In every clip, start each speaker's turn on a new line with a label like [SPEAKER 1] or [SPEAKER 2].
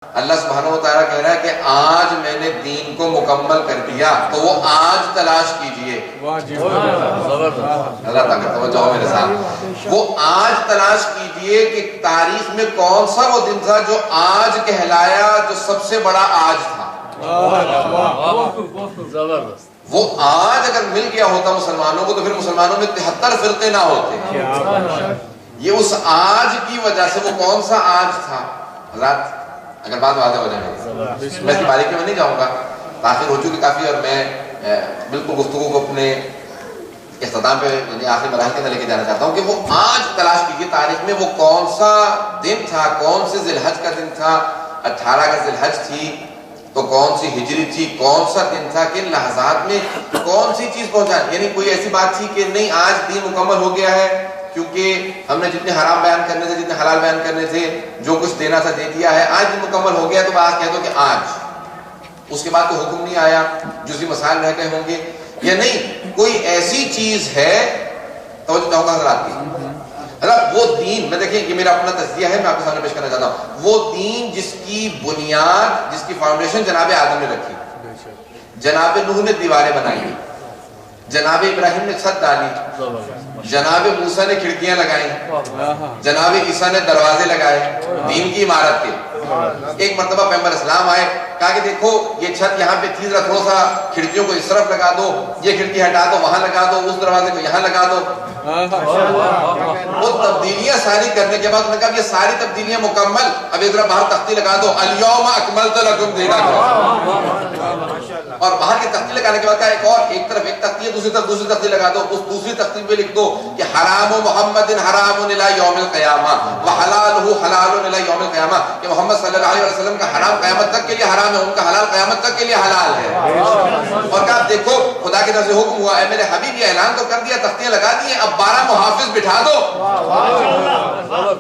[SPEAKER 1] اللہ سبحانہ و تعالیٰ کہہ رہا ہے کہ آج میں نے دین کو مکمل کر دیا، تو وہ آج تلاش کیجئے۔ اللہ تعالیٰ توجہ ہو میرے ساتھ، وہ آج تلاش کیجئے کہ تاریخ میں کون سا وہ دن تھا جو آج کہلایا، جو سب سے بڑا آج تھا۔ وہ آج اگر مل گیا ہوتا مسلمانوں کو تو پھر مسلمانوں میں 73 فرقے نہ ہوتے۔ یہ اس آج کی وجہ سے وہ کون سا آج تھا؟ حضرات اگر بات واضح ہو جائے، میں اس کی باریکی میں نہیں جاؤں گا، تاخیر ہو چکی کافی، اور میں بالکل گفتگو کو اپنے اختتام پہ آخری مراحل کے اندر لے کے جانا چاہتا ہوں کہ وہ آج تلاش کیجیے تاریخ میں وہ کون سا دن تھا، کون سے ذی الحج کا دن تھا، 18 کا ذی الحج تھی تو کون سی ہجری تھی، کون سا دن تھا، کن لحظات میں کون سی چیز پہنچا، یعنی کوئی ایسی بات تھی کہ نہیں آج دین مکمل ہو گیا ہے کیونکہ ہم نے جتنے حرام بیان کرنے تھے، جتنے حلال بیان کرنے تھے، جو کچھ دینا تھا دے دیا ہے، آج دین مکمل ہو گیا تو بات کہہ دو کہ آج، اس کے بعد تو حکم نہیں آیا، جزئی مسائل رہ گئے ہوں گے یا نہیں، کوئی ایسی چیز ہے، توجہ چاہوں گا حضرات کی، حضرات وہ دین، میں دیکھیں یہ میرا اپنا تجزیہ ہے، میں آپ کے سامنے پیش کرنا چاہتا ہوں، وہ دین جس کی بنیاد، جس کی فاؤنڈیشن جناب آدم نے رکھی، جناب نوح نے دیواریں بنائی، جناب ابراہیم نے چھت ڈالی، جناب موسیٰ نے کھڑکیاں لگائیں، جناب عیسیٰ نے دروازے لگائے دین کی عمارت کے۔ ایک مرتبہ پیغمبر اسلام آئے، کہا کہ دیکھو یہ چھت یہاں پہ تھی، ذرا تھوڑا سا کھڑکیوں کو اس طرف لگا دو، یہ کھڑکی ہٹا دو وہاں لگا دو، اس دروازے کو یہاں لگا دو۔ وہ تبدیلیاں ساری کرنے کے بعد انہوں نے کہا یہ ساری تبدیلیاں مکمل، اب ادھر باہر تختی لگا دو، الیوم اکملت لکم دینکم، اور باہر کی تختی لگانے کے بعد کہا ایک اور، ایک طرف ایک تختی ہے، دوسری طرف دوسری تختی لگا دو، اس دوسری تختی پہ لکھ دو کہ حرام محمد حرام الی یوم القیامہ وحلالہ حلال الی یوم القیامہ، کہ محمد صلی اللہ علیہ وسلم کا حرام قیامت تک کے لیے حرام ہے، ان کا حلال قیامت تک کے لیے حلال ہے۔ اور کہا دیکھو خدا کی طرف سے حکم ہوا، اے میرے حبیب یہ اعلان تو کر دیا، تختیاں لگا دی ہیں، اب 12 محافظ بٹھا دو،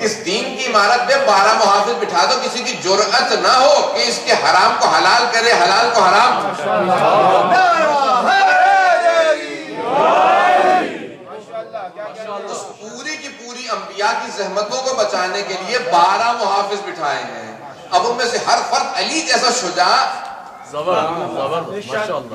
[SPEAKER 1] اس دین کی عمارت میں 12 محافظ بٹھا دو، کسی کی جرأت نہ ہو کہ اس کے حرام کو حلال کرے، حلال کو حرام۔ اس پوری کی پوری انبیاء کی زحمتوں کو بچانے کے لیے 12 محافظ بٹھائے ہیں، اب ان میں سے ہر فرد علی جیسا شجاع،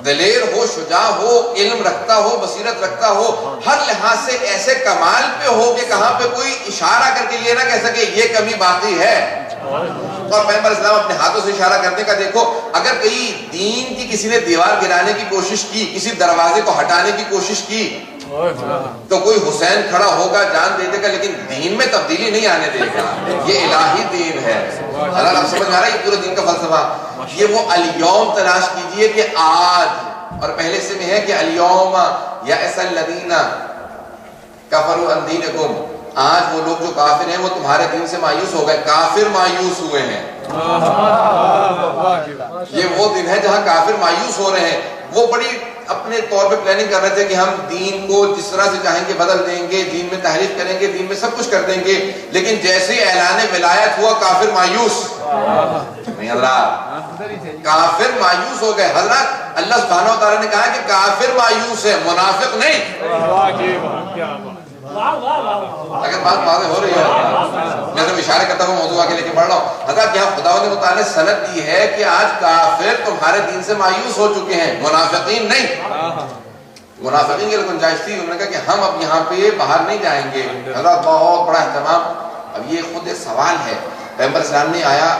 [SPEAKER 1] دلیر ہو، شجاع ہو، علم رکھتا ہو، بصیرت رکھتا ہو، ہر لحاظ سے ایسے کمال پہ ہو کہ کہاں پہ کوئی اشارہ کر کے یہ نہ کہہ سکے یہ کمی باقی ہے۔ اور پیغمبر اسلام اپنے ہاتھوں سے اشارہ کرنے کا دیکھو، اگر کئی دین کی کسی نے دیوار گرانے کی کوشش کی، کسی دروازے کو ہٹانے کی کوشش کی، تو کوئی حسین کھڑا ہوگا جان دے دے گا، لیکن دین میں تبدیلی نہیں آنے دے گا، یہ الہی دین ہے۔ اللہ آپ سمجھ آ رہا ہے یہ پورے دین کا فلسفہ، یہ وہ الیوم تلاش کیجئے کہ آج، اور پہلے سے میں ہے کہ الیوم یئس الذین کفروا عن دینکم، آج وہ لوگ جو کافر ہیں وہ تمہارے دین سے مایوس ہو گئے، کافر مایوس ہوئے ہیں۔ یہ وہ دن ہے جہاں کافر مایوس ہو رہے ہیں، وہ بڑی اپنے طور پہ پلاننگ کر رہے تھے کہ ہم دین کو جس طرح سے چاہیں گے بدل دیں گے، دین میں تحریف کریں گے، دین میں سب کچھ کر دیں گے، لیکن جیسے اعلان ولایت ہوا کافر مایوس نہیں، حضرات کافر مایوس ہو گئے۔ حضرات اللہ سبحانہ و تعالیٰ نے کہا کہ کافر مایوس ہے، منافق نہیں۔ اگر بات واضح ہو رہی ہے، میں تو اشارہ کرتا ہوں، موضوع آگے لے کے بڑھ رہا ہوں۔ حضرات یہاں خداوند متعال نے سند دی ہے کہ آج کافر تمہارے دین سے مایوس ہو چکے ہیں، منافقین نہیں۔ منافقین کی گنجائش تھی، انہوں نے کہا کہ ہم اب یہاں پہ باہر نہیں جائیں گے۔ حضرات بہت بڑا اہتمام، اب یہ خود ایک سوال ہے، پیغمبر اسلام نے آیا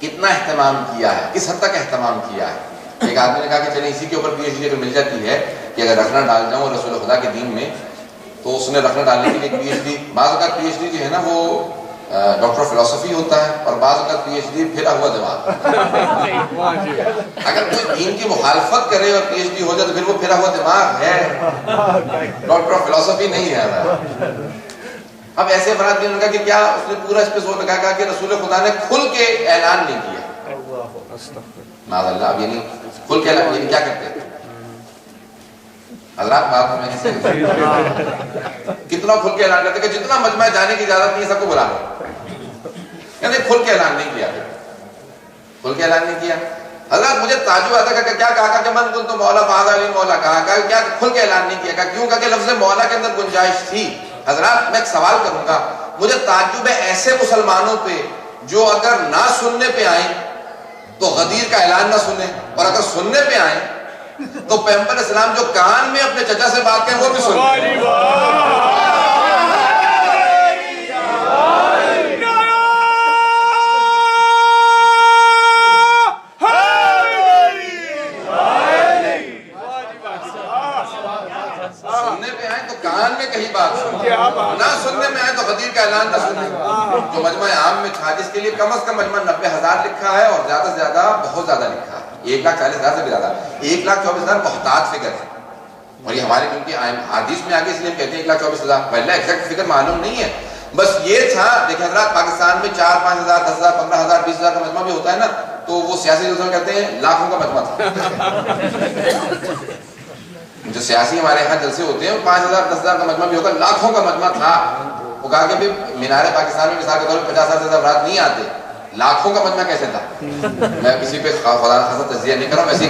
[SPEAKER 1] کتنا اہتمام کیا ہے، کس حد تک اہتمام کیا ہے۔ ایک آدمی نے کہا کہ چلیں اسی کے اوپر پی ایچ ڈی اگر مل جاتی ہے کہ اگر رکھنا ڈال جاؤں رسول خدا کے دین میں، تو اس نے رکھنا ڈالنے کے لیے پی ایچ ڈی، بعض اوقات پی ایچ ڈی جو ہے نا وہ ڈاکٹر فلسفی ہوتا ہے، اور بعض اوقات پی ایچ ڈی پھرا ہوا دماغ۔ اگر کوئی دین کی مخالفت کرے اور پی ایچ ڈی ہو جائے تو پھر وہ پھرا ہوا دماغ ہے، ڈاکٹر فلسفی نہیں ہے۔ اب ایسے افراد بھی نے کہا کہ کیا اس نے پورا اس پہ زور لگا کہ رسول خدا نے کھل کے اعلان نہیں کیا، معاذ اللہ، اب یعنی کھل کے اعلان یعنی کیا کرتے ہیں حضرات، بات میں کتنا کھل کے اعلان کرتے کہ جتنا مجمع جانے کی اجازت نہیں ہے سب کو بلا لو، یعنی کھل کے اعلان نہیں کیا، کھل کے اعلان نہیں کیا۔ حضرات مجھے تعجب آتا کہ کیا کہا کہ من کنت مولا فہذا علی مولا، کہا کیا کھل کے اعلان نہیں کیا، کیوں کہ لفظ مولا کے اندر گنجائش تھی۔ حضرات میں ایک سوال کروں گا، مجھے تعجب ہے ایسے مسلمانوں پہ جو اگر نہ سننے پہ آئیں تو غدیر کا اعلان نہ سنیں، اور اگر سننے پہ آئیں تو پیغمبر اسلام جو کان میں اپنے چچا سے بات کریں وہ بھی سنیں۔ سننے پہ آئیں تو کان میں کہیں بات سنیں، نہ سننے میں آئیں تو غدیر کا اعلان نہ سنیں۔ جو مجمع عام میں تھا جس کے لیے کم از کم مجمع 90,000 لکھا ہے، اور زیادہ سے زیادہ بہت زیادہ لکھا ہے، 1,40,000 سے بھی زیادہ، 1,24,000 بہتات فکر ہے، اور یہ ہمارے کیونکہ حدیث میں آگے اس لیے ہم کہتے ہیں 1,24,000، پہلا ایگزیکٹ فکر معلوم نہیں ہے، بس یہ تھا۔ دیکھیں حضرات، پاکستان میں 4، 5,000، 10,000، 15,000، 20,000 کا مجمع بھی ہوتا ہے نا، تو وہ سیاسی جلسوں میں کہتے ہیں لاکھوں کا مجمع تھا۔ جو سیاسی ہمارے یہاں جلسے ہوتے ہیں 5,000، 10,000 کا مجمع بھی ہوگا، لاکھوں کا مجمع تھا۔ وہ کہا کہ مینار پاکستان میں مثال کے طور پہ 50,000 سے زیادہ افراد نہیں آتے، لاکھوں کا مجمع کیسے تھا؟ میں کسی پہ خدا خاصا تجزیہ نہیں کر رہا ہوں، ایسے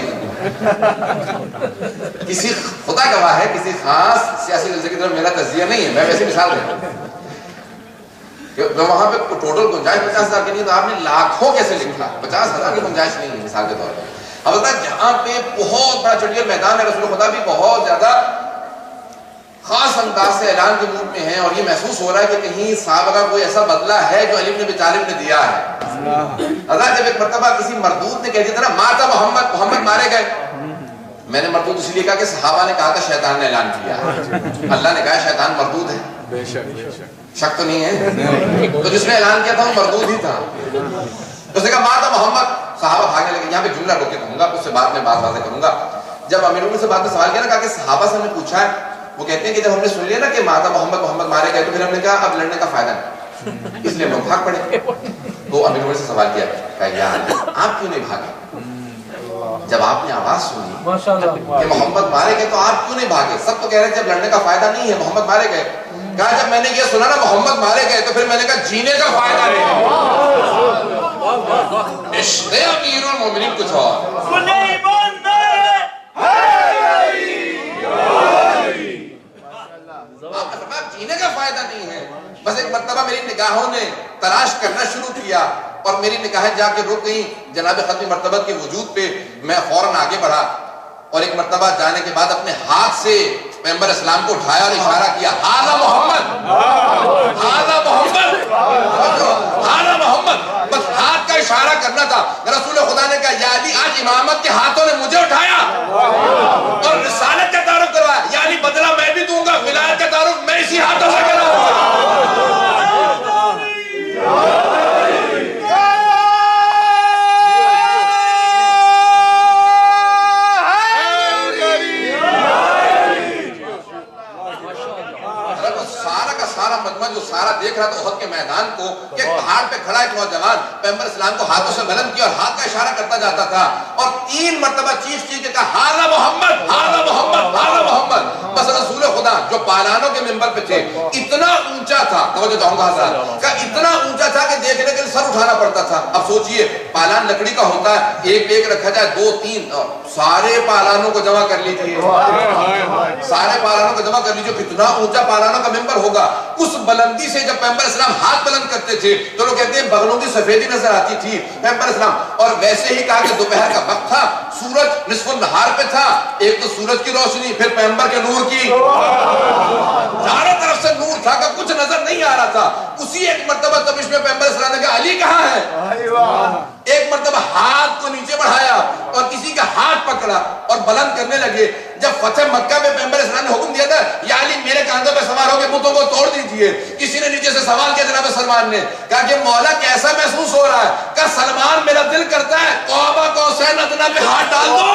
[SPEAKER 1] کسی خدا گواہ ہے، کسی خاص سیاسی جلسے کی طرف میرا تجزیہ نہیں ہے، میں ویسی مثال دے رہا ہوں کہ وہاں پہ ٹوٹل گنجائش 50,000 کی نہیں، تو آپ نے لاکھوں کیسے لکھا؟ 50,000 کی گنجائش نہیں ہے مثال کے طور پر۔ اب جہاں پہ بہت بڑا چٹیل میدان ہے، رسول خدا بھی بہت زیادہ خاص انداز سے اعلان کے موڈ میں ہیں، اور یہ محسوس ہو رہا ہے کہ کہیں صحابہ کا کوئی ایسا بدلہ ہے جو علی بن ابی طالب نے دیا ہے۔ حضرت جب ایک مرتبہ کسی مردود نے کہہ دیا تھا نا ماتا محمد مارے گئے، میں نے مردود اس لیے کہا کہ صحابہ نے کہا تھا شیطان نے اعلان کیا، اللہ نے کہا شیطان مردود ہے، شک تو نہیں ہے، تو جس نے اعلان کیا تھا وہ مردود ہی تھا۔ اس نے کہا ماتا محمد، صحابہ بھاگنے لگے۔ یہاں پہ جملہ روک کے کہوں گا، اس سے بعد میں بات واضح کروں گا۔ جب امیر المومنین سے بعد میں سوال کیا نا، کہا کہ صحابہ سے ہم نے پوچھا ہے، وہ کہتے ہیں کہ جب ہم نے سن لیا نا کہ ماتا محمد مارے گئے، تو پھر ہم نے کہا اب لڑنے کا فائدہ نہیں، اس لیے ہم لوگ بھاگ پڑے۔ تو امیر المومنین سے سوال کیا، کہا یار آپ کیوں نہیں بھاگے؟ جب آپ نے آواز سنی کہ محمد مارے گئے تو آپ کیوں نہیں بھاگے؟ سب تو کہہ رہے تھے جب لڑنے کا فائدہ نہیں ہے، محمد مارے گئے۔ کہا جب میں نے یہ سنا نا محمد مارے گئے، تو پھر میں نے کہا جینے کا فائدہ نہیں ہے۔ عشق امیر المومنین کچھ اور۔ جینے کا فائدہ نہیں ہے۔ بس ایک مرتبہ میری نگاہوں نے تلاش کرنا شروع کیا، اور میری نگاہیں جا کے رک گئیں جناب ختم مرتبت کے وجود پہ۔ میں فوراً آگے بڑھا، اور ایک مرتبہ جانے کے بعد اپنے ہاتھ سے پیغمبر اسلام کو اٹھایا اور اشارہ کیا، ہاذا محمد، ہاذا محمد، ہاذا محمد۔ بس ہاتھ کا اشارہ کرنا تھا۔ رسول خدا نے کہا یا علی، آج امامت کے ہاتھوں نے مجھے اٹھایا اور رسالت کا تعارف کروایا، یا علی بدلہ میں بھی دوں گا، ولایت کا تعارف میں اسی ہاتھوں سے کراؤں۔ جو سارا دیکھ رہا تھا احد کے میدان کو، کہ پہاڑ پہ کھڑا ایک نوجوان پیغمبر اسلام کو ہاتھوں سے بلند کیا اور ہاتھ کا اشارہ کرتا جاتا تھا، اور 3 مرتبہ چیخ کے کہا ہاذا محمد، ہاذا محمد، ہاذا محمد۔ بس رسول خدا جو پالانوں کے منبر پہ تھے اتنا اونچا تھا، توجہ چاہوں گا حضرات، کہ اتنا اونچا تھا کہ دیکھنے کے لیے سر اٹھانا پڑتا تھا۔ اب سوچئے پالان لکڑی کا ہوتا ہے، ایک رکھا جائے 2، 3، سارے پالانوں کو جمع کر لیجیے، سارے پالانوں کو جمع کر لیجیے، کتنا اونچا پالانوں کا منبر ہوگا۔ اس بلندی سے جب پیغمبر اسلام ہاتھ بلند کرتے تھے تو لوگ کہتے ہیں بغلوں کی سفیدی نظر آتی تھی پیغمبر اسلام۔ اور ویسے ہی کہا کہ دوپہر کا وقت تھا، سورج نصف النہار پہ تھا، ایک تو سورج کی روشنی، پھر پیغمبر کے نور کی، چاروں طرف سے نور تھا کہ کچھ نظر نہیں آ رہا تھا۔ اسی ایک مرتبہ تبش میں پیغمبر اسلام نے کہا علی کہاں ہے؟ ایک مرتبہ ہاتھ کو نیچے بڑھایا اور کسی کا ہاتھ پکڑا اور بلند کرنے لگے۔ جب فتح مکہ میں پیغمبر اسلام نے حکم دیا تھا یا علی میرے کاندھوں پہ سوار ہو کے بتوں کو توڑ دیجئے، کسی نے نیچے سے سوال کیا جناب سلمان نے، کہا کہ مولا کیسا محسوس ہو رہا ہے؟ کہا سلمان میرا دل کرتا ہے قوبہ قوسین ادنیٰ پہ ہاتھ ڈال دو،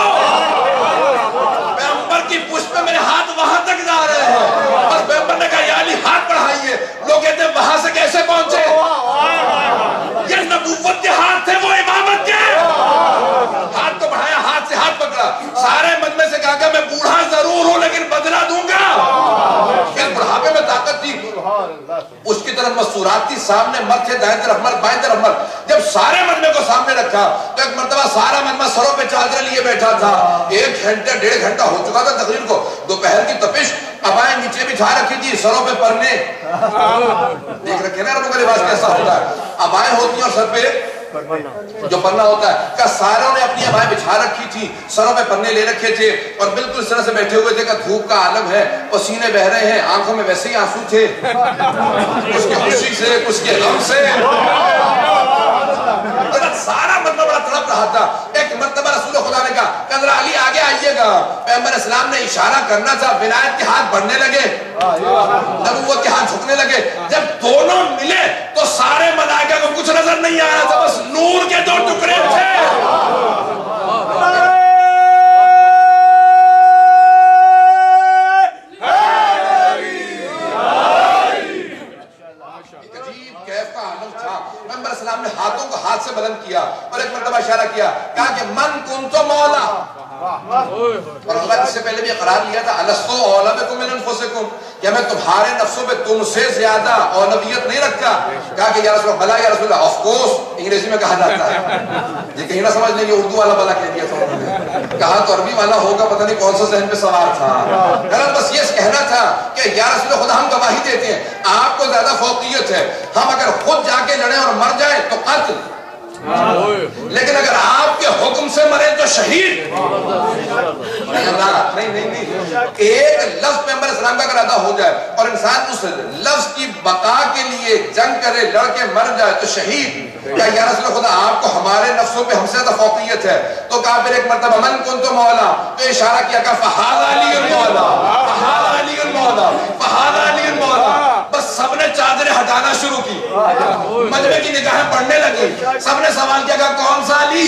[SPEAKER 1] پیغمبر کی پشت پہ میرے ہاتھ وہاں تک جا رہے ہیں۔ بس پیغمبر نے کہا یا علی ہاتھ بڑھائیے۔ لوگ کہتے ہیں وہاں سے کیسے پہنچے؟ یہ نبوت کے ہاتھ تھے، وہ امامت کے ہاتھ کو بڑھایا، ہاتھ سے ہاتھ پکڑا۔ سارے مجمع سے کہا کہ میں بوڑھا ضرور ہوں لیکن بدلہ دوں گا۔ پھر بڑھاپے میں طاقت تھی، اس کی طرف مسورات تھی، سامنے مرد تھے، دائیں طرف مرد، بائیں طرف مرد۔ جب جب سارے مجمع کو سامنے رکھا تو ایک مرتبہ سارا مجمع سروں پہ چادر لیے بیٹھا تھا. 1 گھنٹہ 1.5 گھنٹہ ہو چکا تھا تقریر کو. دوپہر کی تپش, ابائیں نیچے بچھا رکھی تھی, سروں پہ پرنے. دیکھ رکھے نا عربوں کا لباس کیسا ہوتا ہے, ابائیں ہوتی ہیں اور سر پہ جو پرنا ہوتا ہے. کہ ساروں نے اپنی ابائیں بچھا رکھی تھی, سروں پہ پرنے لے رکھے تھے اور بالکل اس طرح سے بیٹھے ہوئے تھے کہ دھوپ کا عالم ہے, پسینے بہ رہے ہیں, آنکھوں میں ویسے ہی آنسو تھے, کچھ کی خوشی سے کچھ کے غم سے. سارا مطلب بڑا تڑپ رہا تھا. ایک مرتبہ رسول خدا نے کہا کہ حضرت علی آگے آئیے گا. پیغمبر اسلام نے اشارہ کرنا تھا, ولایت کے ہاتھ بڑھنے لگے, نبوت کے ہاتھ جھکنے لگے. جب دونوں ملے تو سارے ملائکہ کو کچھ نظر نہیں آیا تھا, بس نور کے 2 ٹکڑے تھے. اسلام نے ہاتھوں کو ہاتھ سے بلند کیا اور ایک مرتبہ اشارہ کیا, کہا کہ من کنت مولا. اور اللہ اس سے پہلے بھی اقرار لیا تھا الستو اولا بکم من انفسکم, کہ میں تمہارے نفسوں پہ تم سے زیادہ اولویت نہیں رکھتا. کہا کہ یا رسول اللہ, بلا یا رسول اللہ, آف کورس انگریزی میں کہا جاتا ہے, یہ کہیں نہ سمجھ لیں کہ اردو والا بلا کہہ دیا تھا انہوں نے. کہا تو عربی والا ہوگا, پتہ نہیں کون سا ذہن پہ سوار تھا. غلط بس یہ کہنا تھا کہ یا رسول اللہ خدا ہم گواہی دیتے ہیں آپ کو زیادہ فوقیت ہے, ہم اگر خود جا کے لڑیں اور مر جائیں تو قتل, لیکن اگر آپ کے حکم سے مریں تو شہید. نہیں, ایک لفظ پیغمبر اسلام کا اگر ادا ہو جائے اور انسان اس لفظ کی بقا کے لیے جنگ کرے, لڑ کے مر جائے تو شہید. کیا یا رسول خدا آپ کو ہمارے نفسوں پہ ہم سے زیادہ فوقیت ہے؟ تو کہا پھر ایک مرتبہ من کنت مولا, تو اشارہ کیا کہ فہذا علی المولا, فہذا علی المولا, فہذا علی المولا. بس سب نے چادریں ہٹانا شروع کی, مجمع کی نگاہیں پڑھنے لگی. سب نے سوال کیا کہ کون سا علی؟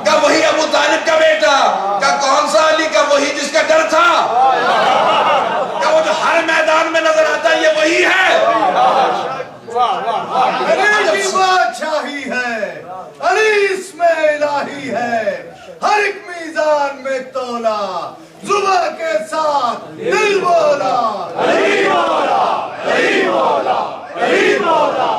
[SPEAKER 1] کہ وہی ابو طالب کا بیٹا. کہ کون سا علی؟ کہ وہی جس کا ڈر تھا, کہ وہ جو ہر میدان میں نظر آتا ہے یہ وہی ہے.
[SPEAKER 2] علی کی بادشاہی ہے, علی اس میں الہی ہے, ہر ایک میزان میں تولا, زباں کے ساتھ دل بولا, علی مولا, علی مولا, علی مولا.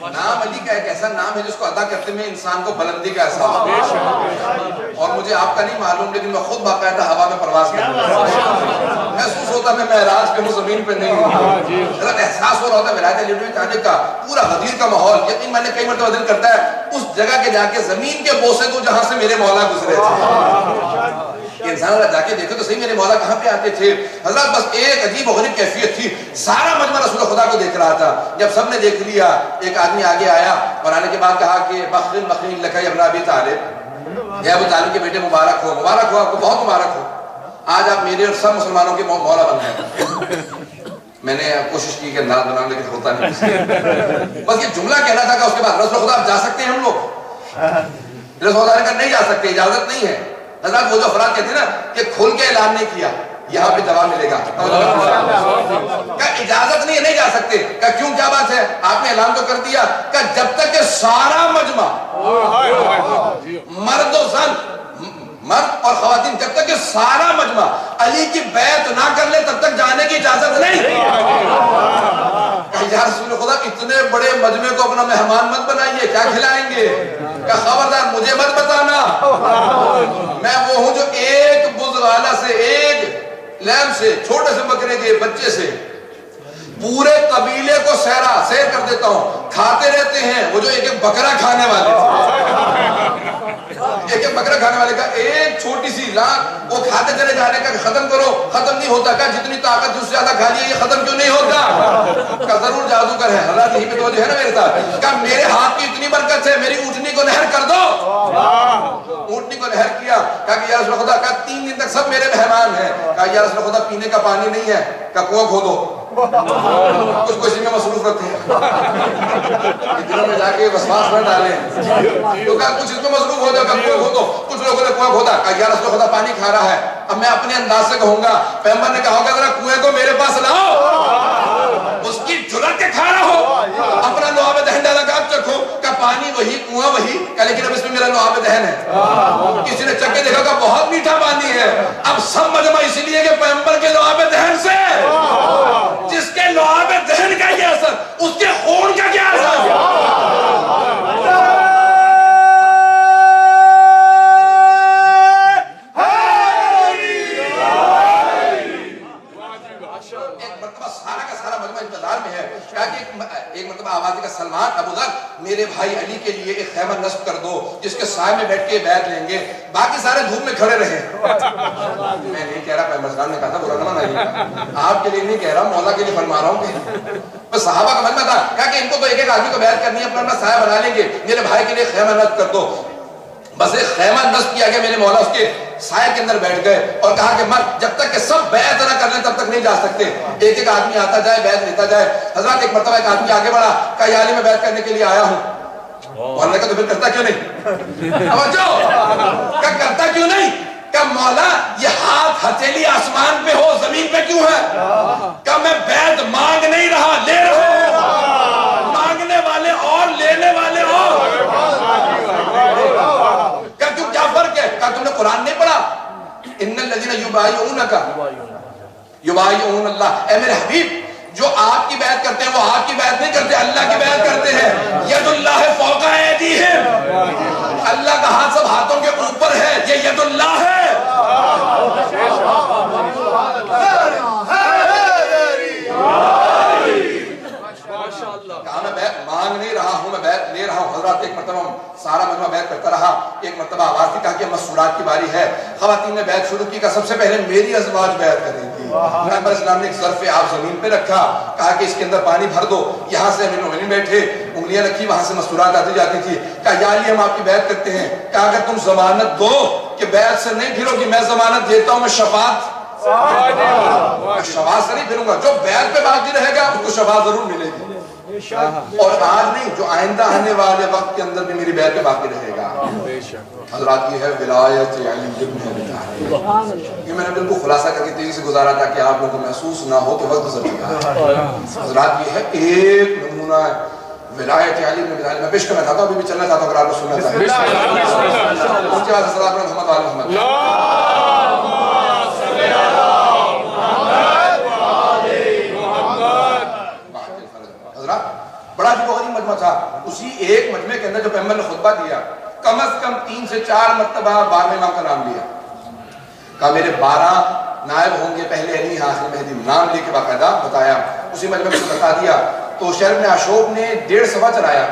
[SPEAKER 1] نام علی کا ایک ایسا نام ہے جس کو ادا کرتے میں انسان کو بلندی کا احساس ہوتا ہے. اور مجھے آپ کا نہیں معلوم, لیکن میں خود باقاعدہ ہوا میں پرواز کرتا ہوں, محسوس ہوتا میں معراج پہ ہوں, زمین پہ نہیں ہوں. احساس ہو رہا ہوتا ہے ولایت علی میں جانے کا, پورا غدیر کا ماحول. یقین میں نے کئی مرتبہ دل کرتا ہے اس جگہ کے جا کے زمین کے بوسے دو جہاں سے میرے مولا گزرے تھے. انسان اگر جا کے دیکھو تو صحیح میرے مولا کہاں پہ آتے تھے. حضرات بس ایک عجیب و غریب کیفیت تھی, سارا مجمع رسول خدا کو دیکھ رہا تھا. جب سب نے دیکھ لیا, ایک آدمی آگے آیا اور آنے کے بعد کہا کہ بخل بخل لکھا ابن ابی طالب, یا ابو طالب کے بیٹے مبارک ہو, مبارک ہو آپ کو, بہت مبارک ہو, آج آپ میرے اور سب مسلمانوں کے مولا بن گئے. میں نے کوشش کی کہ انداز بناؤں لیکن ہوتا نہیں. بس یہ جملہ کہنا تھا کہ اس کے بعد رسول خدا آپ جا سکتے ہیں ہم لوگ. رسول خدا نے کہا نہیں جا سکتے, اجازت نہیں ہے. حضرات وہ جو افراد کہتے ہیں نا کہ کھل کے اعلان نہیں کیا, یہاں پہ جواب ملے گا. کہ اجازت نہیں ہے, نہیں جا سکتے. کہ کیوں, کیا بات ہے؟ آپ نے اعلان تو کر دیا کہ جب تک کہ سارا مجمع مرد و زن, مرد اور خواتین, جب تک کہ سارا مجمع علی کی بیعت نہ کر لے تب تک جانے کی اجازت نہیں. یا رسول خدا اتنے بڑے مجمع کو اپنا مہمان مت بنائیے, کیا کھلائیں گے؟ کہ خبردار مجھے مت بتانا, میں وہ ہوں جو ایک بزغالہ سے, ایک لیمب سے, چھوٹے سے بکرے کے بچے سے پورے قبیلے کو سیر کر دیتا ہوں. کھاتے رہتے ہیں وہ جو ایک ایک بکرا کھانے والے تھے, ایک ایک بکرا کھانے والے کا ایک چھوٹی سی لاکھ وہ کھاتے چلے جانے کا, ختم کرو, ختم نہیں ہوتا. کا جتنی طاقت اس سے زیادہ کھا لیے, یہ ختم کیوں نہیں ہوتا؟ کا ضرور جادوگر ہے. حضرت یہی پہ توجہ ہے نا میرے ساتھ. کا میرے ہاتھ کی اتنی برکت ہے, میری اونٹنی کو نہر کر دو. اونٹنی کو نہر کیا. کہا کہ یا رسول خدا, کا 3 دن تک سب میرے مہمان ہیں. کہا یا رسول خدا پینے کا پانی نہیں ہے, کا کنواں کھودو. کچھ کو اسی میں مصروف رکھتے ہیں, دنوں میں جا کے وسواس نہ ڈالیں. تو کہا کچھ اس میں مصروف ہو جائے, کنواں کھودو. کچھ لوگوں نے کنواں کھودا. کہا یا رسول خدا پانی کھا رہا ہے. اب میں اپنے انداز سے کہوں گا, پیغمبر نے کہا ہوگا ذرا کنویں کو میرے پاس لاؤ, اس کی جرات کے کھا رہا ہو, اپنا لعاب دہن ڈالا گا چکھو. کہ پانی وہی، کنواں وہی، لیکن اب اس میں میرا لعاب دہن ہے. کسی نے چکے دیکھا کہ بہت میٹھا پانی ہے. اب سب مجمع اس لیے کہ پیغمبر کے لعاب دہن سے، جس کے لعاب دہن کا یہ اثر، اس کے خون کا کیا اثر. ایک مرتبہ آواز کا سلمان ابو ذر میرے بھائی علی کے لیے ایک خیمہ نصب کر دو جس کے سائے میں بیٹھ کے بیعت لیں گے. باقی سارے دھوپ میں کھڑے رہے. میں نہیں کہہ رہا، پیغمبر اسلام نے کہا تھا برا نہ منائیے، آپ کے لیے نہیں کہہ رہا، مولا کے لیے فرما رہا ہوں. بس صحابہ کا مجمع تھا، کہا کہ ان کو تو ایک ایک آدمی کو بیعت کرنی ہے، اپنا اپنا سایہ بنا لیں گے، میرے بھائی کے لیے خیمہ نصب کر دو. بس ایک خیمہ نصب کیا گیا، میرے مولا اس کے سائے کے اندر بیٹھ گئے اور کہا کہ مرد جب تک کہ سب بیعت نہ کر لیں تب تک نہیں جا سکتے. ایک ایک آدمی آتا جائے، بیعت لیتا جائے. حضرات ایک مرتبہ ایک آدمی آگے بڑھا، کہا یا علی میں بیعت کرنے کے لیے آیا ہوں. مولا نے کہا تو پھر کرتا کیوں نہیں؟ کہا کرتا کیوں نہیں؟ کہا مولا یہ ہاتھ ہتھیلی آسمان پہ ہو، زمین پہ کیوں ہے؟ کہا میں بیعت مانگ نہیں رہا، لے رہا ہوں. مانگنے والے اور لینے والے اور. کہا کیوں، کیا فرق ہے؟ کہا تم نے قرآن نہیں پڑھا؟ ان الذین یبایعونک یبایعون اللہ. اے میرے حبیب، جو آپ کی بیعت کرتے ہیں وہ آپ کی بیعت نہیں کرتے، اللہ کی بیعت کرتے ہیں. ید اللہ فوق ایدیہم، اللہ کا ہاتھ سب ہاتھوں کے اوپر ہے، یہ ید اللہ ہے. کہا میں بیعت مانگ نہیں رہا ہوں، میں بیعت لے رہا ہوں. حضرات ایک مرتبہ سارا مجمع بیعت کرتا رہا. ایک مرتبہ آواز دی، کہا کہ مسورات کی باری ہے. خواتین نے بیعت شروع کی، کہا سب سے پہلے میری ازواج بیعت کریں گی. پیغمبر اسلام نے ایک ظرف آپ زمین پہ رکھا، کہا کہ اس کے اندر پانی بھر دو. یہاں سے امیر المومنین بیٹھے، انگلیاں رکھی، وہاں سے مسورات آتی جاتی تھی. کہا یا علی ہم آپ کی بیعت کرتے ہیں. کہا اگر تم ضمانت دو کہ بیعت سے نہیں پھرو گی، میں ضمانت دیتا ہوں میں شفاعت سے نہیں پھروں گا. جو بیعت پہ باقی رہے گا اس کو شفاعت ضرور ملے گی. اور آج نہیں، جو آئندہ آنے والے وقت کے اندر بھی میری بیعت پہ باقی رہے گا. حضرات یہ ہے ولایت علی بن ابی طالب. یہ میں نے بالکل خلاصہ کر کے تیزی سے گزارا تھا کہ آپ لوگوں کو محسوس نہ ہو کہ وقت گزر چکا ہے. حضرات یہ ہے ایک نمونہ ولایت علی بن ابی طالب. میں پیش کرنا چاہتا ہوں، ابھی بھی چلنا چاہتا ہوں اگر آپ کو سننا چاہتے ہیں. اس کے بعد صلی محمد علی محمد. بڑا عجیب و غریب مجمع تھا. اسی ایک مجمع کے اندر جو پیغمبر نے خطبہ دیا، کم از کم 3 سے 4 مرتبہ 12 امام کا نام لیا. کہا میرے 12 نائب ہوں گے، پہلے علی آخر مہدی، نام لے کے باقاعدہ بتایا. اسی مجمع میں بتا دیا تو شہر ابن عاشوب نے 1.5 صفحہ چلایا.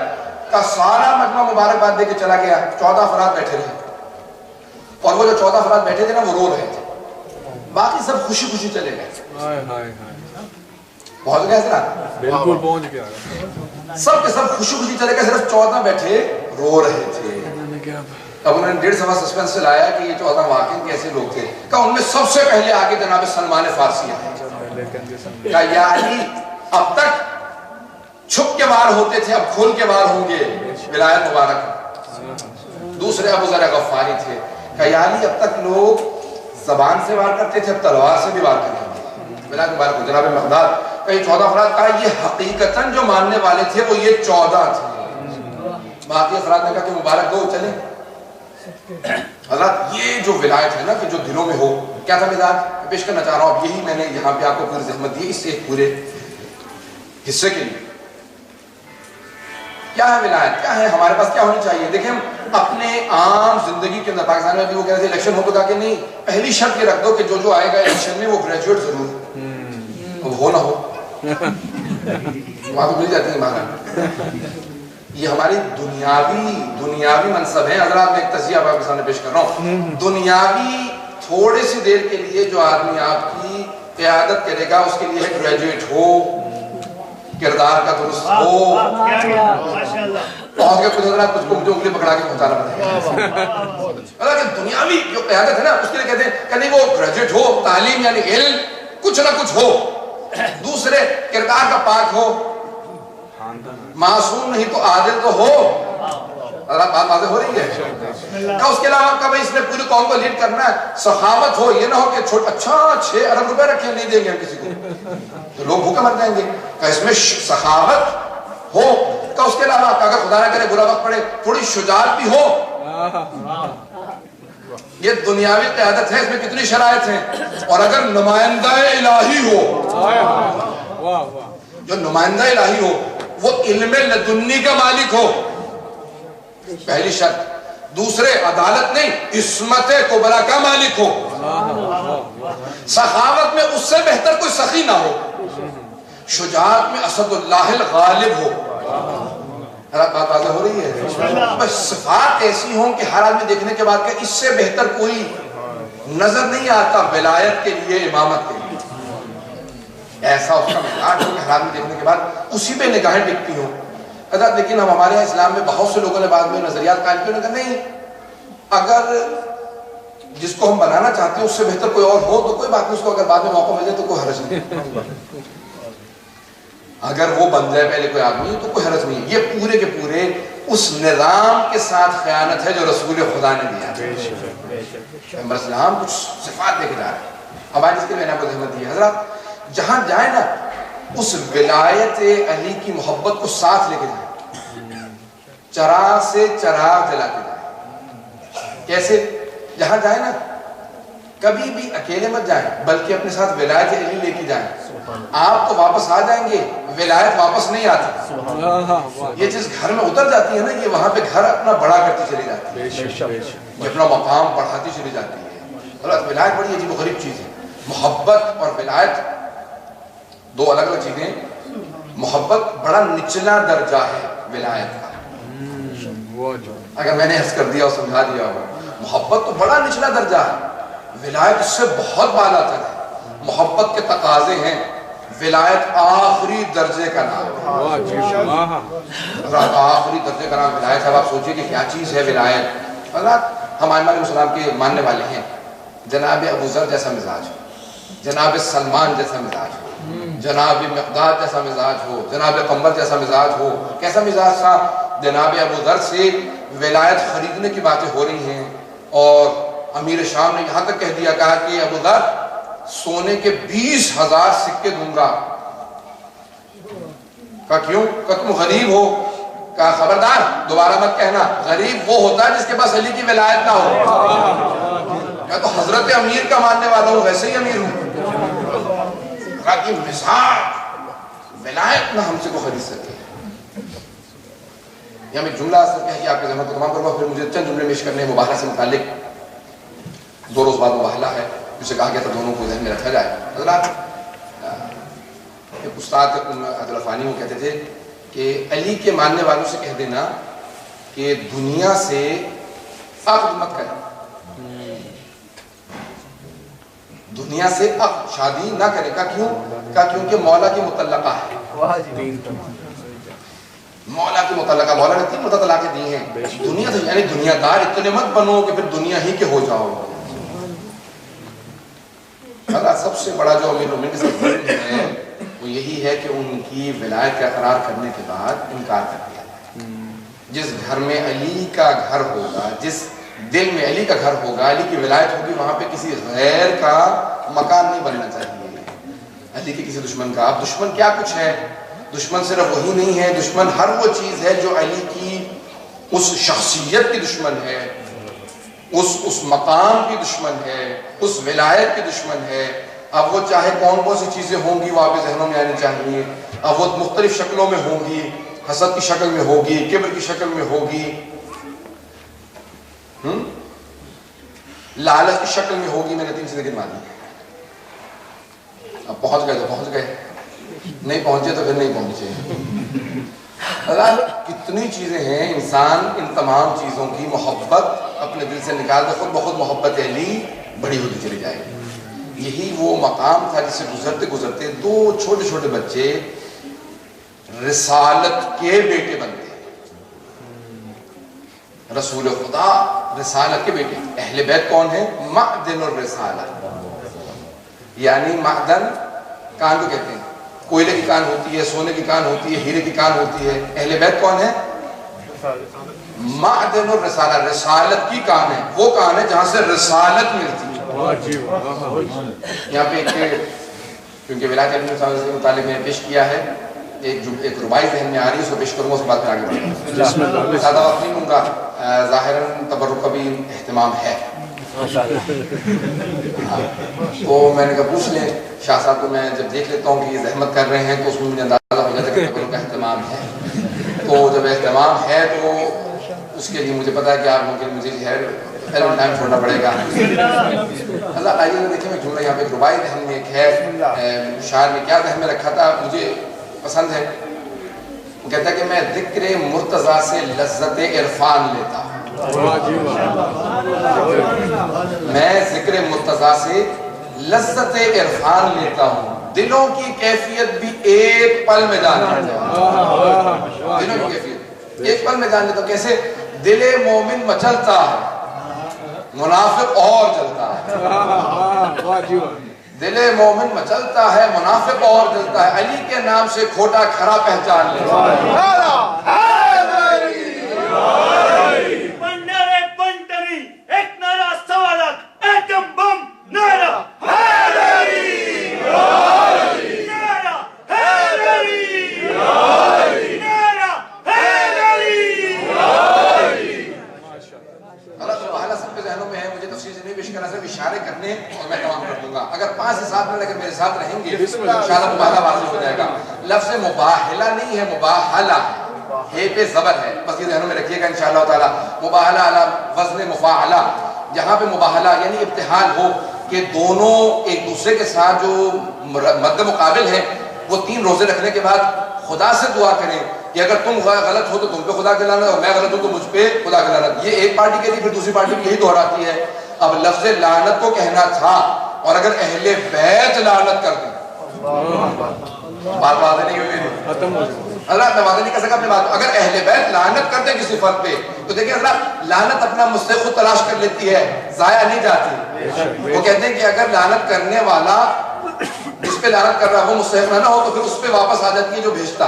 [SPEAKER 1] کہا سارا مجمع مبارکباد دے کے چلا گیا. 14 افراد بیٹھے رہے اور وہ جو 14 افراد بیٹھے تھے نا وہ رو رہے تھے، باقی سب خوشی خوشی چلے گئے. پہنچ گئے سر،
[SPEAKER 3] بالکل پہنچ گیا.
[SPEAKER 1] سب کے سب خوشی خوشی چلے گئے، صرف 14 بیٹھے رو رہے تھے. اب انہوں نے 1.5 صفحہ سسپینس سے لایا کہ یہ 14 واقعی کیسے لوگ تھے. کہا ان میں سب سے پہلے آگے جناب سلمان فارسی ہیں. کہا یا علی اب تک چھپ کے وار ہوتے تھے، اب کھول کے وار ہوں گے، ولایت مبارک. دوسرے ابو ذر غفاری تھے. کہا یا علی اب تک لوگ زبان سے وار کرتے تھے، اب تلوار سے بھی وار کریں گے، ولایت مبارک ہو. جناب مقداد کئی 14 افراد. کہا یہ حقیقتاً جو ماننے والے تھے وہ یہ 14 تھے. باقی افراد نے کہا کہ مبارک دو چلیں. حضرات یہ جو ولایت ہے نا کہ جو دلوں میں ہو، کیا تھا ولایت پیش کرنا چاہ رہا ہوں. اب یہی میں نے یہاں پہ آپ کو پوری زحمت دی اس ایک پورے حصے کے لیے. کیا ہے ولایت، کیا ہے ہمارے پاس، کیا ہونی چاہیے؟ دیکھیں ہم اپنے عام زندگی کے اندر پاکستان میں بھی وہ کہہ رہے تھے الیکشن ہو تو کہا کہ نہیں، پہلی شرط یہ رکھ دو کہ جو آئے گا الیکشن میں وہ گریجویٹ ضرور ہو نہ ہو. وہاں تو مل جاتی ہے ہمارا. یہ ہماری دنیاوی منصب ہے. حضرات میں ایک تجزیہ آپ کے سامنے پیش کر رہا ہوں. دنیاوی تھوڑے سی دیر کے لیے جو آدمی آپ کی قیادت کرے گا اس کے لیے ہے گریجویٹ ہو، کردار کا درست ہو. پہنچ گئے کچھ حضرات، کچھ کو مجھے انگلی پکڑا کے پہنچانا پڑے گا. دنیاوی جو قیادت ہے نا اس کے لیے کہتے ہیں کہ نہیں وہ گریجویٹ ہو، تعلیم یعنی علم کچھ نہ کچھ ہو. دوسرے کردار کا پاک ہو، معصوم نہیں تو عادل تو ہو. بات واضح ہو رہی ہے. اس کے علاوہ کب اس نے پوری قوم کو لیڈ کرنا ہے، سخاوت ہو. یہ نہ ہو کہ اچھا 6 ارب روپے رکھے نہیں دیں گے ہم کسی کو تو لوگ بھوکے مر جائیں گے. کہ اس میں سخاوت ہو. کہ اس کے علاوہ کہ اگر خدا نہ کرے برا وقت پڑے تھوڑی شجاعت بھی ہو. یہ دنیاوی قیادت ہے, اس میں کتنی شرائط ہیں. اور اگر نمائندہ الہی ہو, جو نمائندہ الہی ہو وہ علم لدنی کا مالک ہو, پہلی شرط. دوسرے عدالت نہیں, عصمت کبریٰ کا مالک ہو. سخاوت میں اس سے بہتر کوئی سخی نہ ہو. شجاعت میں اسد اللہ الغالب ہو. بات واضح ہو رہی ہے؟ بس صفات ایسی ہوں کہ ہر آدمی دیکھنے کے بعد کہ اس سے بہتر کوئی نظر نہیں آتا ولایت کے لیے, امامت کے لیے. ایسا اس کا مزاج ہو کہ ہر آدمی دیکھنے کے بعد اسی پہ نگاہیں ٹکتی ہوں. حضرت لیکن ہم ہمارے اسلام میں بہت سے لوگوں نے بعد میں نظریات قائم کیے, کہ نہیں, اگر جس کو ہم بنانا چاہتے ہیں اس سے بہتر کوئی اور ہو تو کوئی بات نہیں, اس کو اگر بعد میں موقع مل جائے تو کوئی حرج نہیں. اگر وہ بن جائے پہلے کوئی آدمی تو کوئی حرج نہیں. یہ پورے کے پورے اس نظام کے ساتھ خیانت ہے جو رسول خدا نے دیا. پیغمبر اسلام کچھ صفات لے کے جا رہے ہیں. اب آج اس کے لیے میں نے آپ کو زحمت دی. حضرات جہاں جائیں نا اس ولایت علی کی محبت کو ساتھ لے کے جائیں, چراغ سے چراغ جلا کے جائیں. کیسے؟ جہاں جائیں نا کبھی بھی اکیلے مت جائیں, بلکہ اپنے ساتھ ولایت علی لے کے جائیں. آپ تو واپس آ جائیں گے, ولایت واپس نہیں آتی. یہ چیز گھر میں اتر جاتی ہے نا, یہ وہاں پہ گھر اپنا بڑا کرتی چلی جاتی ہے, یہ اپنا مقام بڑھاتی چلی جاتی ہے. ولایت بڑی عجیب و غریب چیز ہے. محبت اور ولایت دو الگ الگ چیزیں. محبت بڑا نچلا درجہ ہے ولایت کا. اگر میں نے حس کر دیا اور سمجھا دیا ہو, محبت تو بڑا نچلا درجہ ہے, ولایت اس سے بہت بالا تر ہے. محبت کے تقاضے ہیں, ولایت آخری درجے کا نام ہے. آخری درجے کا نام ولایت. اب آپ سوچئے کہ کیا چیز ہے ولایت. ہم ائمہ علیہ السلام کے ماننے والے ہیں. جناب ابو ذر جیسا مزاج ہو, جناب سلمان جیسا مزاج ہو, جناب مقداد جیسا مزاج ہو, جناب قمر جیسا مزاج ہو. کیسا مزاج تھا؟ جناب ابو ذر سے ولایت خریدنے کی باتیں ہو رہی ہیں, اور امیر شام نے یہاں تک کہہ دیا, کہا کہ ابو ذر سونے کے 20,000 سکے دوں گا. کہا کیوں؟ کہ تم غریب ہو. کہا خبردار دوبارہ مت کہنا, غریب وہ ہوتا ہے جس کے پاس علی کی ولایت نہ ہو. میں تو حضرت امیر کا ماننے والا ہوں, ویسے ہی امیر ہوں. کہا کہ مزاج ولایت نہ ہم سے کو خرید سکے. یہاں میں جملہ اصل کہہ کہ آپ کے ذہن کو تمام کروں, پھر مجھے چند جملے پیش کرنے ہیں مباحلہ سے متعلق. 2 روز بعد مباحلہ ہے جسے کہا گیا تھا دونوں کو ذہن میں رکھا جائے. حضرات ایک استاد عبدالفانی وہ کہتے تھے کہ علی کے ماننے والوں سے کہہ دینا کہ دنیا سے عقد مت کریں, دنیا سے عقد شادی نہ کرے. کا کیوں؟ کا کیونکہ مولا کی متعلقہ ہے. مولا کی متعلقہ, مولا نے 3 طلاقیں دی ہیں. دنیا سے یعنی دنیا دار اتنے مت بنو کہ پھر دنیا ہی کے ہو جاؤ. سب سے بڑا جو امیر المومنین کے ساتھ ظلم ہے وہ یہی ہے کہ ان کی ولایت کا اقرار کرنے کے بعد انکار کر دیا. جس گھر میں علی کا گھر ہوگا, جس دل میں علی کا گھر ہوگا, علی کی ولایت ہوگی, وہاں پہ کسی غیر کا مکان نہیں بننا چاہیے, علی کے کسی دشمن کا. اب دشمن کیا کچھ ہے؟ دشمن صرف وہی نہیں ہے, دشمن ہر وہ چیز ہے جو علی کی اس شخصیت کی دشمن ہے, اس مقام کی دشمن ہے, اس ولایت کی دشمن ہے. اب وہ چاہے کون سی چیزیں ہوں گی وہ آپ کے ذہنوں میں آنی چاہیے. اب وہ مختلف شکلوں میں ہوں گی, حسد کی شکل میں ہوگی, کبر کی شکل میں ہوگی, لالچ کی شکل میں ہوگی. میں نے 3 چیزیں گنوا دی. اب پہنچ گئے تو پہنچ گئے, نہیں پہنچے تو پھر نہیں پہنچے. اللہ کتنی چیزیں ہیں. انسان ان تمام چیزوں کی محبت اپنے دل سے نکال دے, خود بخود محبت علی بڑی ہوتی چلی جائے گی. یہی وہ مقام تھا جس سے گزرتے گزرتے 2 چھوٹے چھوٹے بچے رسالت کے بیٹے بنتے. رسول خدا رسالت کے بیٹے. اہل بیت کون ہیں؟ معدن الرسالہ, یعنی معدن کان کو کہتے ہیں. کوئلے کی کان ہوتی ہے, سونے کی کان ہوتی ہے, ہیرے کی کان ہوتی ہے. اہل بیت کون ہے؟ معدن الرسالہ, رسالت کی کان ہے. وہ کان ہے جہاں سے رسالت ملتی ہے. یہاں پہ ایک کیونکہ ولایت علی کے متعلق میں نے پیش کیا ہے, ایک ربائی ذہن میں آ رہی ہے، اس کو پیش کروں گا، اس کے بعد پھر آگے بڑھیں گے. زیادہ وقت نہیں لوں گا. ظاہراً تبرک کا بھی اہتمام ہے. تو میں نے کہا پوچھ لیں شاہ صاحب کو. میں جب دیکھ لیتا ہوں کہ یہ زحمت کر رہے ہیں تو اس میں مجھے اندازہ ہو جاتا ہے کہ تبرک کا اہتمام ہے. تو جب اہتمام ہے تو اس کے لیے مجھے پتا ہے کہ آپ ممکن مجھے جو ہے ٹائم چھوڑنا پڑے گا. اللہ آئیے دیکھیں، میں جملہ یہاں پہ ایک ربائی ذہن میں ایک ہے، شاعر نے کیا ذہن میں رکھا تھا مجھے پسند ہے. وہ کہتا ہے کہ میں ذکر مرتضیٰ سے لذت عرفان لیتا ہوں. میں ذکر مرتضیٰ سے لذت عرفان لیتا ہوں. دلوں کی کیفیت بھی ایک پل میں جان لیتا ہوں. دلوں کی کیفیت ایک پل میں جان لیتا ہوں. کیسے؟ دل مومن مچلتا ہے، منافق اور جلتا ہے. دل مومن مچلتا ہے، منافق اور جلتا ہے. علی کے نام سے کھوٹا کھرا پہچان لیتا ہے. اشارے کرنے اور میں تمام کر دوں گا. اگر 5 سے 7 منٹ اگر میرے ساتھ رہیں گے انشاءاللہ مباحلہ واضح ہو جائے گا. لفظ مباحلہ نہیں ہے، مباحلہ ہے پہ زبر ہے، بس یہ ذہنوں میں رکھیے گا انشاءاللہ تعالی. مباحلہ علی وزن مفاعلہ، جہاں پہ مباحلہ یعنی ابتحال ہو کہ دونوں ایک دوسرے کے ساتھ جو مد مقابل ہیں وہ 3 روزے رکھنے کے بعد خدا سے دعا کریں کہ اگر تم غلط ہو تو تم پہ خدا کی لعنت اور میں غلط ہوں تو مجھ پہ خدا کی لعنت. یہ ایک پارٹی کہتی ہے، پھر دوسری پارٹی یہی دہراتی ہے. اب لفظ لعنت کو کہنا تھا، اور اگر اہل بیت لعنت کر دیں، بات واضح نہیں ہوئی. اللہ واضح نہیں کر سکا اپنی بات. اگر اہل بیت لعنت کرتے کسی فرد پہ تو دیکھیں اللہ لعنت اپنا مستحق تلاش کر لیتی ہے، ضائع نہیں جاتی. وہ کہتے ہیں کہ اگر لعنت کرنے والا جس پہ لعنت کر رہا وہ مستحق نہ ہو تو پھر اس پہ واپس آ جاتی ہے جو بھیجتا.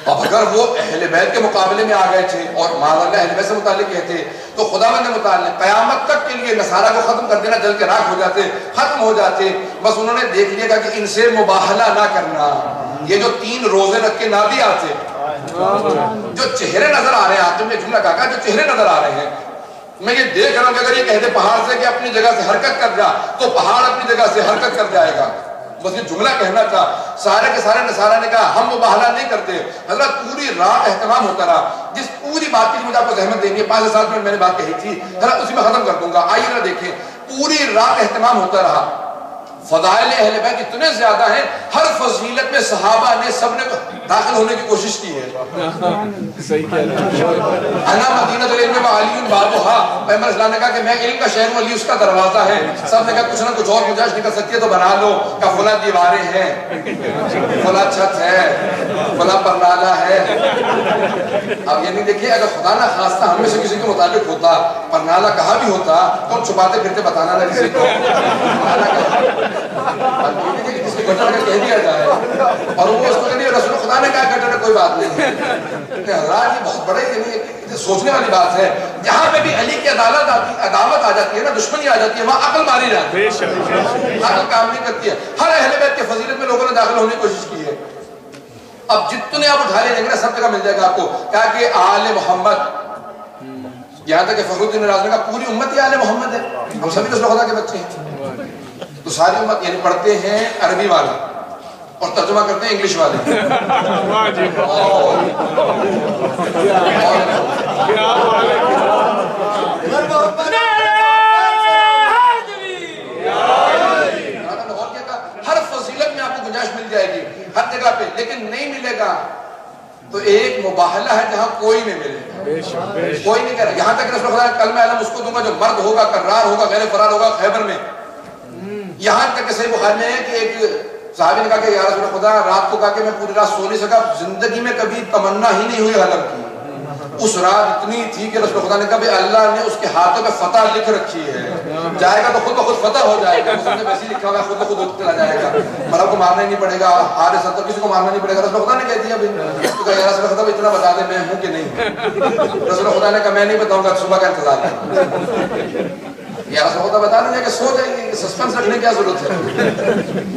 [SPEAKER 1] اب اگر وہ اہل بیت کے مقابلے میں آ گئے تھے اور معاذ اللہ اہل بیت سے متعلق کہتے تو خداوند متعلق قیامت تک کے لیے نصارہ کو ختم کر دینا، جل کے راکھ ہو جاتے، ختم ہو جاتے. بس انہوں نے دیکھ لیا کہ ان سے مباہلہ نہ کرنا. یہ جو 3 روزے رکھ کے نہ بھی آتے، جو چہرے نظر آ رہے ہیں، آتے میں جملہ کہا جو چہرے نظر آ رہے ہیں، میں یہ دیکھ رہا ہوں کہ اگر یہ کہتے پہاڑ سے کہ اپنی جگہ سے حرکت کر جا تو پہاڑ اپنی جگہ سے حرکت کر جائے گا. بس یہ جملہ کہنا تھا. سارے کے سارے نصارہ نے کہا ہم مباہلہ نہیں کرتے. حضرت پوری رات اہتمام ہوتا رہا. جس پوری بات کی مجھے آپ کو زحمت دینی ہے، 5 سے 7 منٹ میں نے بات کہی تھی، حضرت اسی میں ختم کر دوں گا. آئیے ذرا دیکھیں، پوری رات اہتمام ہوتا رہا. فضائل اہل بیت اتنے زیادہ ہیں، ہر فضیلت میں صحابہ نے سب نے داخل ہونے کی کوشش کی ہے.
[SPEAKER 3] صحیح کہہ رہے ہیں.
[SPEAKER 1] انا مدینہ العلم و علی بابھا، پیغمبر اسلام نے کہا کہ میں علم کا شہر ہوں، علی اس کا دروازہ ہے. سب نے کہا کچھ نہ کچھ اور گنجائش نکل سکتی ہے تو بنا لو. کہ فلاں دیواریں ہیں، فلاں چھت ہے، فلاں پرنالہ ہے. اب یعنی دیکھیے اگر خدا نہ خواستہ ہم میں سے کسی کے مطابق ہوتا، پرنالہ کہا بھی ہوتا تو ہم چھپاتے پھرتے بتانا نہ کسی کو. جس کو گٹر کا کہہ دیا جائے اور وہ اس کو کہہ دیا رسول خدا نے کہا گٹر ہے، کوئی بات نہیں. حضرات یہ بہت بڑے سوچنے والی بات ہے. جہاں پہ بھی علی کی عداوت آ جاتی ہے نا، دشمنی آ جاتی ہے، وہاں عقل ماری جاتی ہے، عقل کام نہیں کرتی ہے. ہر اہل بیت کے فضیلت میں لوگوں نے داخل ہونے کی کوشش کی ہے. اب جتنے آپ اٹھا لیں گے سب جگہ مل جائے گا آپ کو. کہا کہ آل محمد، یہاں تک کہ فخر الدین رازی کا پوری امت ہی آل محمد ہے. ہم سبھی رسول خدا کے بچے ہیں. تو ساری امت یعنی پڑھتے ہیں عربی والے اور ترجمہ کرتے ہیں انگلش والے. ہر فضیلت میں آپ کو گنجائش مل جائے گی ہر جگہ پہ، لیکن نہیں ملے گا تو ایک مباہلہ ہے جہاں کوئی نہیں ملے گا، کوئی نہیں کہہ رہا. یہاں تک رسول خدا کلمہ علم اس کو دوں گا جو مرد ہوگا، کرار ہوگا، غیر فرار ہوگا خیبر میں. یہاں تک کہ صحیح بخاری میں ہے کہ ایک صحابی نے کہا کہ یا رسول خدا، رات کو کہا کہ میں پوری رات سو نہیں سکا، زندگی میں کبھی تمنا ہی نہیں ہوئی حلم کی. اس رات اتنی تھی کہ رسول خدا نے کہا اللہ نے اس کے ہاتھوں پہ فتح لکھ رکھی ہے، جائے گا تو خود بخود فتح ہو جائے گا. اس نے ویسے لکھا ہوا خود بخود چلا جائے گا، مرد کو مارنا ہی نہیں پڑے گا، ہارے سنتر کسی کو مارنا نہیں پڑے گا. رسول خدا نے کہہ دیا تو کہا یا رسول خدا اتنا بتا دے میں ہوں کہ نہیں. رسول خدا نے کہا میں نہیں بتاؤں گا، صبح کا انتظار کریں. یا رسول اللہ بتا دیں کہ سو جائیں گے، سسپنس رکھنے کی کیا ضرورت ہے؟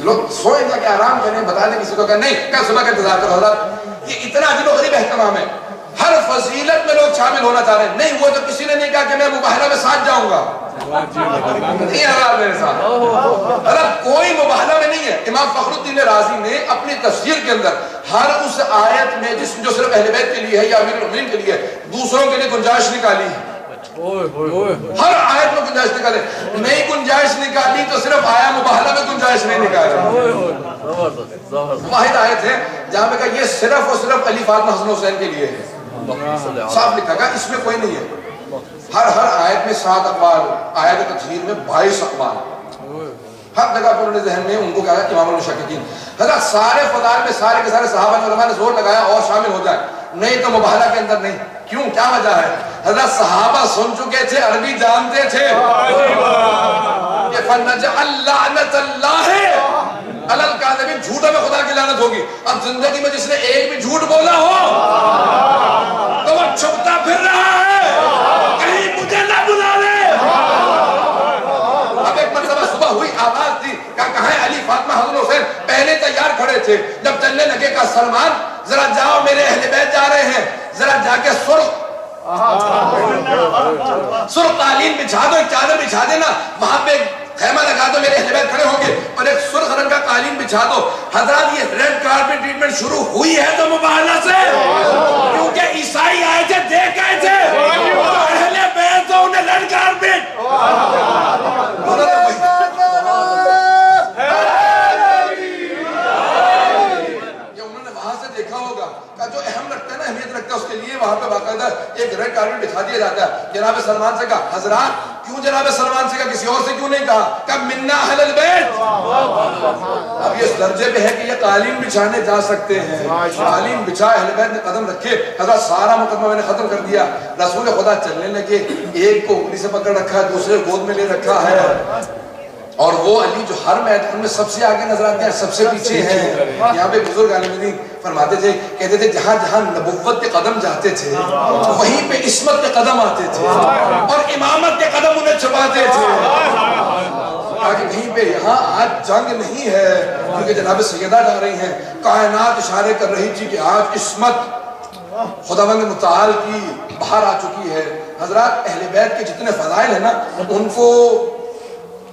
[SPEAKER 1] لوگ سوئیں جا کے آرام کریں، بتا دیں کسی کو کہ نہیں کل صبح کا انتظار کرو حضرت. یہ اتنا عجیب و غریب اہتمام ہے. ہر فضیلت میں لوگ شامل ہونا چاہ رہے ہیں. نہیں وہ تو کسی نے نہیں کہا کہ میں مباہلہ میں ساتھ جاؤں گا، نہیں حضرت میرے ساتھ. حضرت کوئی مباہلہ میں نہیں ہے. امام فخر الدین رازی نے اپنی تفسیر کے اندر ہر اس آیت میں جو صرف اہل بیت کے لیے ہے یا امیر المومنین کے لیے ہے، دوسروں کے لیے گنجائش نکالی ہے. ہر آیت میں گنجائش نکالے. نئی گنجائش نکالی تو صرف آیا مباہلہ میں گنجائش نہیں نکالی. واحد آیت ہے جہاں پہ کہا یہ صرف اور صرف علی فاطمہ حسن حسین کے لیے ہے. صاف لکھا گا اس میں کوئی نہیں ہے. ہر آیت میں 7 اقوال، آیت تطہیر میں 22 اقوال. ہر جگہ پر انہوں نے ذہن میں ان کو کہا امام المشککین. حضرت سارے فضائل میں سارے کے سارے صحابہ علماء نے زور لگایا اور شامل ہو جائے، نہیں تو مباہلہ کے اندر نہیں. کیوں؟ کیا وجہ ہے؟ حضرت صحابہ سن چکے تھے، عربی جانتے تھے. فَنَجْعَلْ لَعْنَةَ اللَّهِ عَلَى الْكَاذِبِينَ، جھوٹوں میں خدا کی لعنت ہوگی. اب زندگی میں جس نے ایک بھی جھوٹ بولا ہو تو وہ چھپتا پھر رہا ہے، کہیں مجھے نہ بلا لے. اب ایک مرتبہ صبح ہوئی، آواز دی، کہاں ہے علی فاطمہ حسن حسین؟ پہلے تیار کھڑے تھے. جب چلنے لگے کہا سلمان ذرا جاؤ، میرے اہل بیت جا رہے ہیں، ذرا جا کے سرخ قالین بچھا دو، ایک چادر بچھا دینا، وہاں پہ خیمہ لگا دو، میرے اہل بیت کھڑے ہوں گے، اور ایک سرخ رنگ کا قالین بچھا دو. حضرات یہ ریڈ کارپٹ ٹریٹمنٹ شروع ہوئی ہے تو مباہلہ سے، کیونکہ عیسائی آئے تھے، دیکھ آئے تھے اہل بیت تو انہیں ریڈ کارپٹ. دیکھا ہوگا جو اہم رکھتا ہے نا، اہمیت رکھتا ہے، اس کے لیے وہاں پہ باقاعدہ ایک ریڈ کارپٹ بچھا دیا جاتا ہے. جناب سلمان سے کہا حضرات، کیوں جناب سلمان سے کہا، کسی اور سے کیوں نہیں کہا؟ کہ منا اہل البیت. اب یہ اس درجے پہ ہے کہ یہ قالین بچھانے جا سکتے ہیں. قالین بچھا، اہل بیت نے قدم رکھے. حضرت سارا مقدمہ میں نے ختم کر دیا. رسول خدا چلنے لگے، ایک کو انگلی سے پکڑ رکھا ہے، دوسرے گود میں لے رکھا ہے. اور وہ علی جو ہر میدان میں سب سے آگے نظر آتے ہیں، سب سے پیچھے ہیں. یہاں پہ بزرگ عالمین فرماتے تھے، کہتے تھے جہاں جہاں نبوت کے قدم جاتے تھے وہیں پہ عصمت کے قدم آتے تھے اور امامت کے قدم انہیں چھپاتے تھے. آگے کہیں پہ یہاں آج جنگ نہیں ہے، کیونکہ جناب سیدہ جا رہی ہیں. کائنات اشارے کر رہی تھی کہ آج عصمت خداوند متعال کی باہر آ چکی ہے. حضرات اہل بیت کے جتنے فضائل ہیں نا، ان کو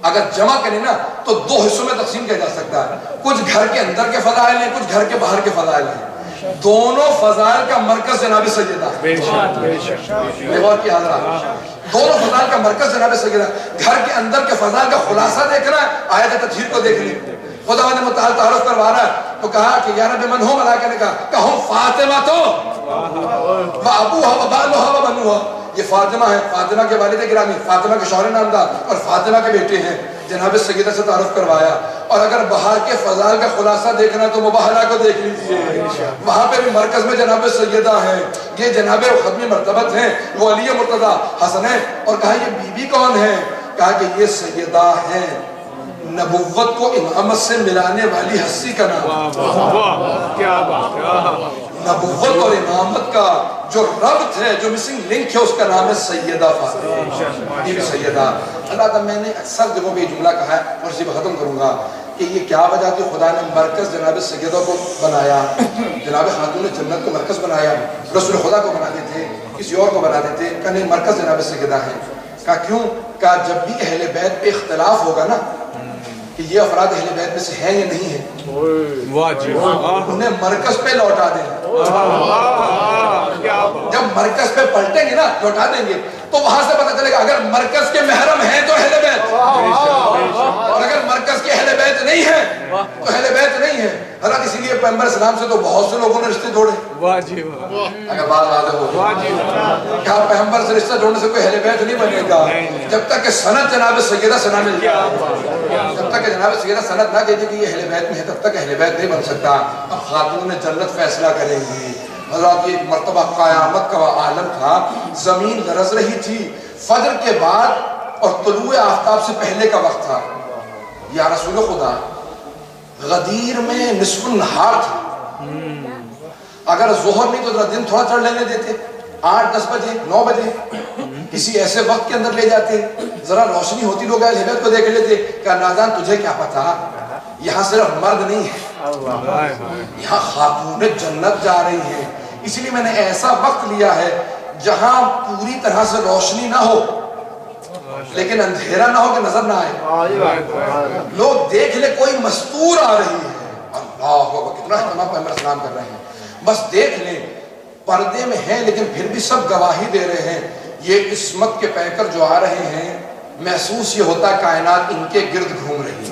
[SPEAKER 1] اگر جمع کریں نا تو 2 حصوں میں تقسیم کیا جا سکتا ہے. کچھ گھر کے اندر کے فضائل ہیں، کچھ گھر کے باہر کے فضائل ہیں. دونوں فضائل کا مرکز جناب سیدہ ہے. غور کیا حضرات، دونوں فضائل کا مرکز جناب سیدہ. گھر کے اندر کے فضائل کا خلاصہ دیکھنا ہے، آیت تطہیر کو دیکھ لیں. خداوند متعال تعارف کروا رہا ہے تو کہا کہ یا رب من ہو، ملائکہ نے کہا کہ ہم فاطمہ تو وابوہا وبالوہا وبنوہا. یہ فاطمہ ہے، فاطمہ کے والد گرامی، فاطمہ کے شوہر نامدار اور فاطمہ کے بیٹے ہیں. جناب سیدہ سے تعارف کروایا. اور اگر باہر کے فضائل کا خلاصہ دیکھنا تو مباہلہ کو دیکھ لیجئے، وہاں پہ بھی مرکز میں جناب سیدہ ہیں. یہ جناب ختمی مرتبت ہیں، وہ علی مرتضی حسن ہیں. اور کہا یہ بی بی کون ہے؟ کہا کہ یہ سیدہ ہیں، نبوت کو امامت سے ملانے والی ہستی کا نام. نبوت اور امامت کا جو ربط ہے، جو مسنگ لنک ہے، اس کا نام ہے سیدہ فاطمہ بی بی سیدہ. اللہ تعالیٰ میں نے اکثر جگہوں پہ یہ جملہ کہا ہے اور اسی پہ ختم کروں گا کہ یہ کیا وجہ تھی خدا نے مرکز جناب سیدہ کو بنایا، جناب خاتون جنت کو مرکز بنایا. رسول خدا کو بنا دیتے، کسی اور کو بنا دیتے، کہ نہیں مرکز جناب سیدہ ہے. کہا کیوں؟ کہا جب بھی اہل بیت پہ اختلاف ہوگا نا کہ یہ افراد اہل بیت میں سے ہیں یا نہیں ہیں، انہیں مرکز پہ لوٹا دیں. جب مرکز پہ پلٹیں گے نا، لوٹا دیں گے، تو وہاں سے پتہ چلے گا اگر مرکز کے محرم ہیں تو اہل بیت، اور اگر مرکز کے اہل بیت نہیں ہیں تو اہل بیت نہیں ہیں. حضرت اسی لیے پیغمبر اسلام سے تو بہت سے لوگوں نے رشتے جوڑے. اگر بات واضح ہو کیا پیغمبر سے رشتہ جوڑنے سے کوئی اہل بیت نہیں بنے گا جب تک کہ سند جناب سیدہ سے نہ مل جائے. جب تک کہ جناب سیدہ سند نہ دے دے کہ یہ اہل بیت میں ہے، تب تک اہل بیت نہیں بن سکتا. اب خاتون جنت فیصلہ کریں گی. حضرات یہ مرتبہ قیامت کا عالم تھا، زمین لرز رہی تھی، فجر کے بعد اور طلوع آفتاب سے پہلے کا وقت تھا. یا رسول خدا، غدیر میں نصف النہار تھا، اگر ظہر نہیں تو دن تھوڑا چڑھ لینے دیتے، 8-10 بجے 9 بجے کسی ایسے وقت کے اندر لے جاتے، ذرا روشنی ہوتی، لوگ اہل بیت کو دیکھ لیتے کہ نادان تجھے کیا پتا، یہاں صرف مرد نہیں ہے، یہاں خاتون جنت جا رہی ہیں، اسی لیے میں نے ایسا وقت لیا ہے جہاں پوری طرح سے روشنی نہ ہو لیکن اندھیرا نہ ہو کہ نظر نہ آئے، لوگ دیکھ لے کوئی مستور آ رہی ہے، اللہ اکبر، کتنا اہتمام پیغمبر سلام کر رہے ہیں، بس دیکھ لیں پردے میں ہیں لیکن پھر بھی سب گواہی دے رہے ہیں، یہ عصمت کے پیکر جو آ رہے ہیں، محسوس یہ ہوتا ہے کائنات ان کے گرد گھوم رہی ہے،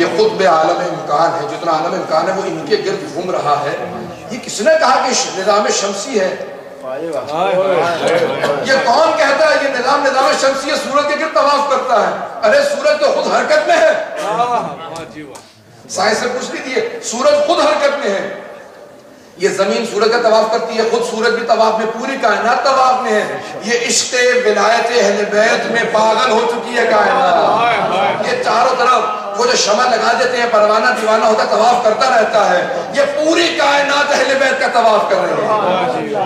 [SPEAKER 1] یہ قطب عالم امکان ہے، جتنا عالم امکان ہے وہ ان کے گرد گھوم رہا ہے۔ یہ کس نے کہا کہ نظام شمسی ہے؟ یہ کون کہتا ہے یہ نظام شمسی ہے سورج کے گرد طواف کرتا ہے؟ ارے سورج تو خود حرکت میں ہے، سائنس سے پوچھ لیجیے، سورج خود حرکت میں ہے، یہ زمین سورج کا طواف کرتی ہے، خود سورج بھی طواف میں، پوری کائنات طواف میں ہے، یہ عشق ولایت اہل بیت میں پاگل ہو چکی ہے کائنات، یہ چاروں طرف وہ جو شمع لگا دیتے ہیں پروانہ دیوانہ ہوتا طواف کرتا رہتا ہے، یہ پوری کائنات اہل بیت کا طواف کر رہی ہے۔